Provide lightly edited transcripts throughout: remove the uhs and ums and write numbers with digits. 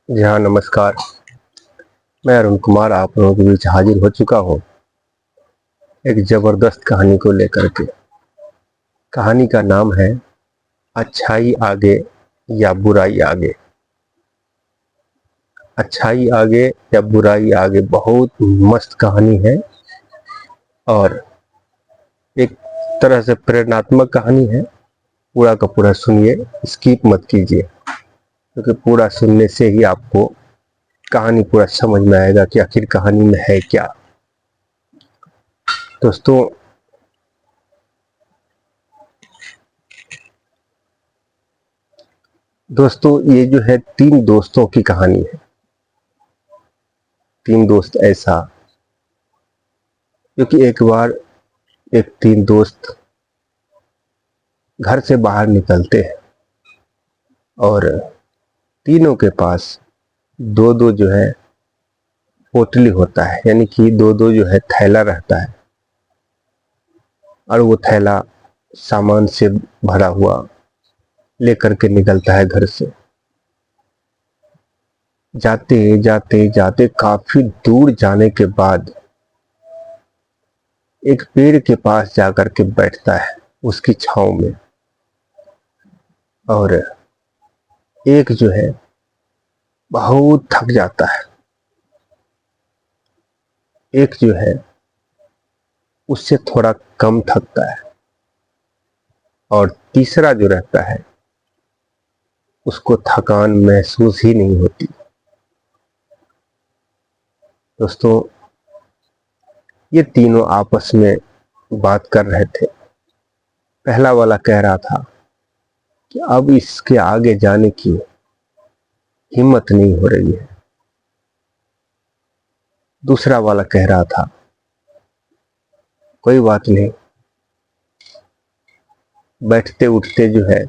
जी हाँ, नमस्कार। मैं अरुण कुमार आप लोगों के बीच हाजिर हो चुका हूँ एक ज़बरदस्त कहानी को लेकर के। कहानी का नाम है अच्छाई आगे या बुराई आगे। अच्छाई आगे या बुराई आगे बहुत मस्त कहानी है और एक तरह से प्रेरणात्मक कहानी है। पूरा का पूरा सुनिए, स्किप मत कीजिए, क्योंकि पूरा सुनने से ही आपको कहानी पूरा समझ में आएगा कि आखिर कहानी में है क्या। दोस्तों, ये जो है 3 दोस्तों की कहानी है। 3 दोस्त ऐसा, क्योंकि एक बार एक 3 दोस्त घर से बाहर निकलते हैं और तीनों के पास दो दो जो है पोटली होता है, यानी कि दो दो जो है थैला रहता है और वो थैला सामान से भरा हुआ लेकर के निकलता है घर से। जाते जाते जाते काफी दूर जाने के बाद एक पेड़ के पास जाकर के बैठता है उसकी छांव में। और एक जो है बहुत थक जाता है, एक जो है उससे थोड़ा कम थकता है और तीसरा जो रहता है उसको थकान महसूस ही नहीं होती। दोस्तों, ये तीनों आपस में बात कर रहे थे। पहला वाला कह रहा था कि अब इसके आगे जाने की हिम्मत नहीं हो रही है। दूसरा वाला कह रहा था कोई बात नहीं, बैठते उठते जो है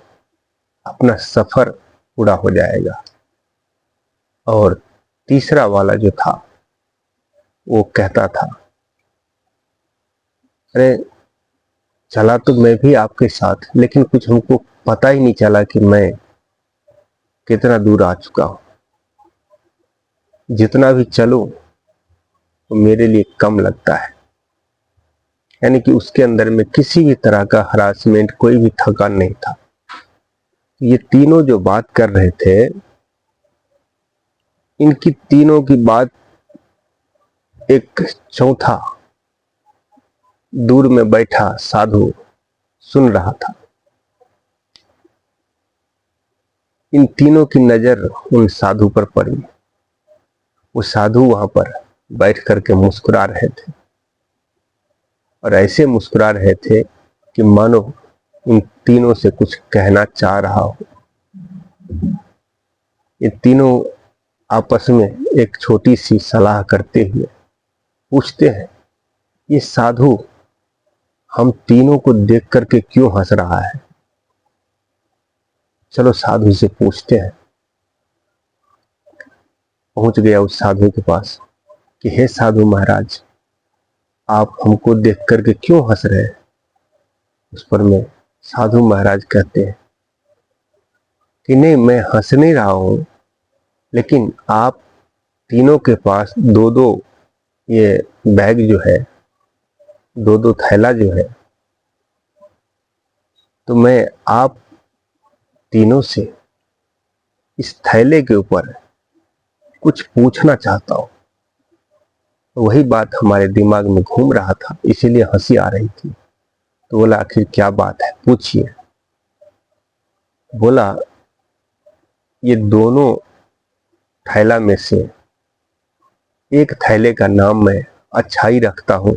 अपना सफर पूरा हो जाएगा। और तीसरा वाला जो था वो कहता था, अरे चला तो मैं भी आपके साथ, लेकिन कुछ हमको पता ही नहीं चला कि मैं कितना दूर आ चुका हूं। जितना भी चलूं तो मेरे लिए कम लगता है। यानी कि उसके अंदर में किसी भी तरह का हरासमेंट, कोई भी थकान नहीं था। ये तीनों जो बात कर रहे थे, इनकी तीनों की बात एक चौथा दूर में बैठा साधु सुन रहा था। इन तीनों की नजर उन साधु पर पड़ी। वो साधु वहां पर बैठ करके मुस्कुरा रहे थे और ऐसे मुस्कुरा रहे थे कि मानो इन तीनों से कुछ कहना चाह रहा हो। ये तीनों आपस में एक छोटी सी सलाह करते हुए पूछते हैं, ये साधु हम तीनों को देख करके क्यों हंस रहा है? चलो साधु से पूछते हैं। पहुंच गया उस साधु के पास कि हे साधु महाराज, आप हमको देख करके क्यों हंस रहे हैं? उस पर में साधु महाराज कहते हैं कि नहीं, मैं हंस नहीं रहा हूं, लेकिन आप तीनों के पास दो दो ये बैग जो है, दो दो थैला जो है, तो मैं आप तीनों से इस थैले के ऊपर कुछ पूछना चाहता हूं। वही बात हमारे दिमाग में घूम रहा था, इसीलिए हंसी आ रही थी। तो बोला, आखिर क्या बात है, पूछिए। बोला, ये दोनों थैला में से एक थैले का नाम मैं अच्छाई रखता हूं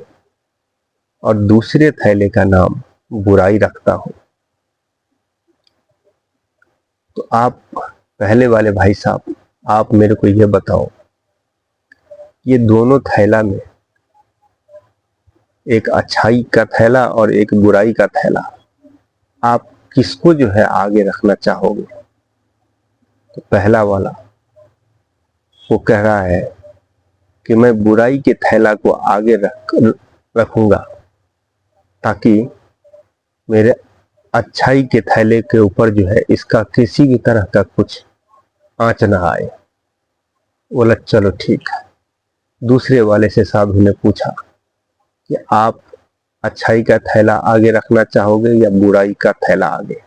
और दूसरे थैले का नाम बुराई रखता हूं। तो आप पहले वाले भाई साहब, आप मेरे को यह बताओ, ये दोनों थैला में एक अच्छाई का थैला और एक बुराई का थैला, आप किसको जो है आगे रखना चाहोगे? तो पहला वाला वो कह रहा है कि मैं बुराई के थैला को आगे रखूंगा, ताकि मेरे अच्छाई के थैले के ऊपर जो है इसका किसी भी तरह का कुछ आंच ना आए। बोला चलो ठीक है। दूसरे वाले से साधु ने पूछा कि आप अच्छाई का थैला आगे रखना चाहोगे या बुराई का थैला आगे।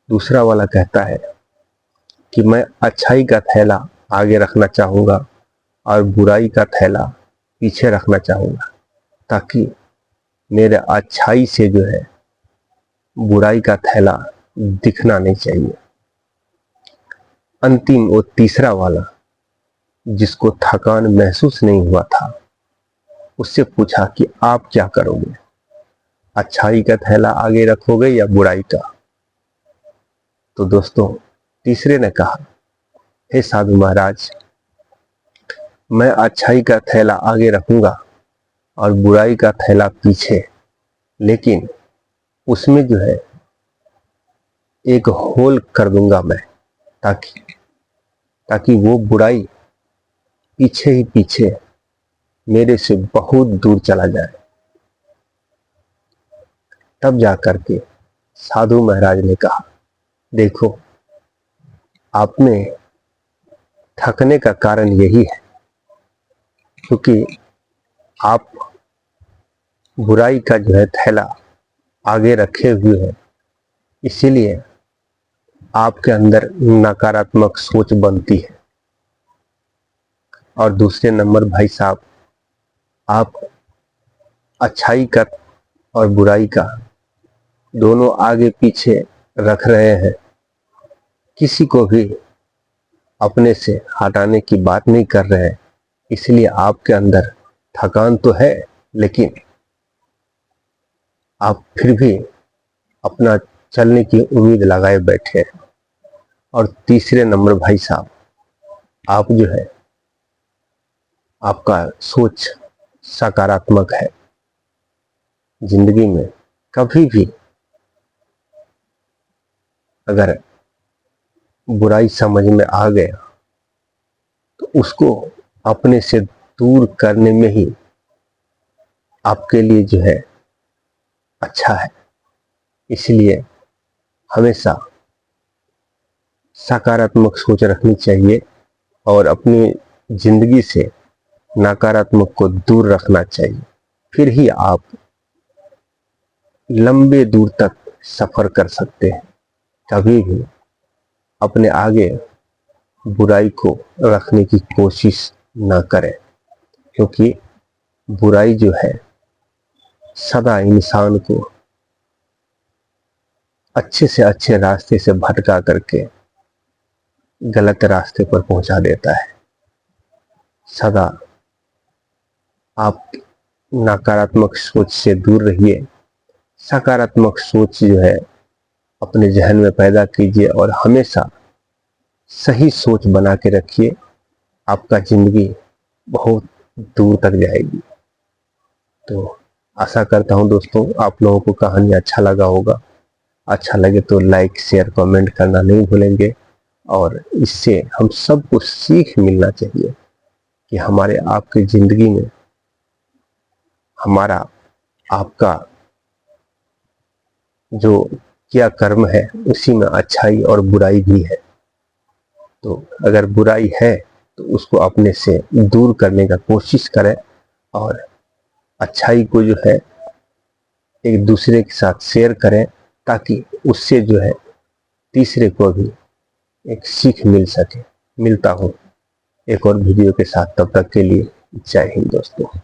दूसरा वाला कहता है कि मैं अच्छाई का थैला आगे रखना चाहूंगा और बुराई का थैला पीछे रखना चाहूंगा, ताकि मेरे अच्छाई से जो है बुराई का थैला दिखना नहीं चाहिए। अंतिम वो तीसरा वाला, जिसको थकान महसूस नहीं हुआ था, उससे पूछा कि आप क्या करोगे, अच्छाई का थैला आगे रखोगे या बुराई का। तो दोस्तों, तीसरे ने कहा, हे साधु महाराज, मैं अच्छाई का थैला आगे रखूंगा और बुराई का थैला पीछे, लेकिन उसमें जो है एक होल कर दूंगा मैं, ताकि वो बुराई पीछे ही पीछे मेरे से बहुत दूर चला जाए। तब जाकर के साधु महाराज ने कहा, देखो, आप में थकने का कारण यही है क्योंकि आप बुराई का जो है थैला आगे रखे हुए हैं, इसीलिए आपके अंदर नकारात्मक सोच बनती है। और दूसरे नंबर भाई साहब, आप अच्छाई का और बुराई का दोनों आगे पीछे रख रहे हैं, किसी को भी अपने से हटाने की बात नहीं कर रहे हैं, इसलिए आपके अंदर थकान तो है, लेकिन आप फिर भी अपना चलने की उम्मीद लगाए बैठे हैं। और तीसरे नंबर भाई साहब, आप जो है आपका सोच सकारात्मक है। जिंदगी में कभी भी अगर बुराई समझ में आ गया तो उसको अपने से दूर करने में ही आपके लिए जो है अच्छा है। इसलिए हमेशा सकारात्मक सोच रखनी चाहिए और अपनी जिंदगी से नकारात्मक को दूर रखना चाहिए, फिर ही आप लंबे दूर तक सफर कर सकते हैं। कभी भी अपने आगे बुराई को रखने की कोशिश ना करें, क्योंकि बुराई जो है सदा इंसान को अच्छे से अच्छे रास्ते से भटका करके गलत रास्ते पर पहुंचा देता है। सदा आप नकारात्मक सोच से दूर रहिए, सकारात्मक सोच जो है अपने जहन में पैदा कीजिए और हमेशा सही सोच बना के रखिए। आपका जिंदगी बहुत दूर तक जाएगी। तो आशा करता हूं दोस्तों, आप लोगों को कहानी अच्छा लगा होगा। अच्छा लगे तो लाइक, शेयर, कमेंट करना नहीं भूलेंगे। और इससे हम सबको सीख मिलना चाहिए कि हमारे आपकी जिंदगी में हमारा आपका जो क्या कर्म है उसी में अच्छाई और बुराई भी है। तो अगर बुराई है तो उसको अपने से दूर करने का कोशिश करें और अच्छाई को जो है एक दूसरे के साथ शेयर करें, ताकि उससे जो है तीसरे को भी एक सीख मिल सके। मिलता हूँ एक और वीडियो के साथ, तब तक के लिए जय हिंद दोस्तों।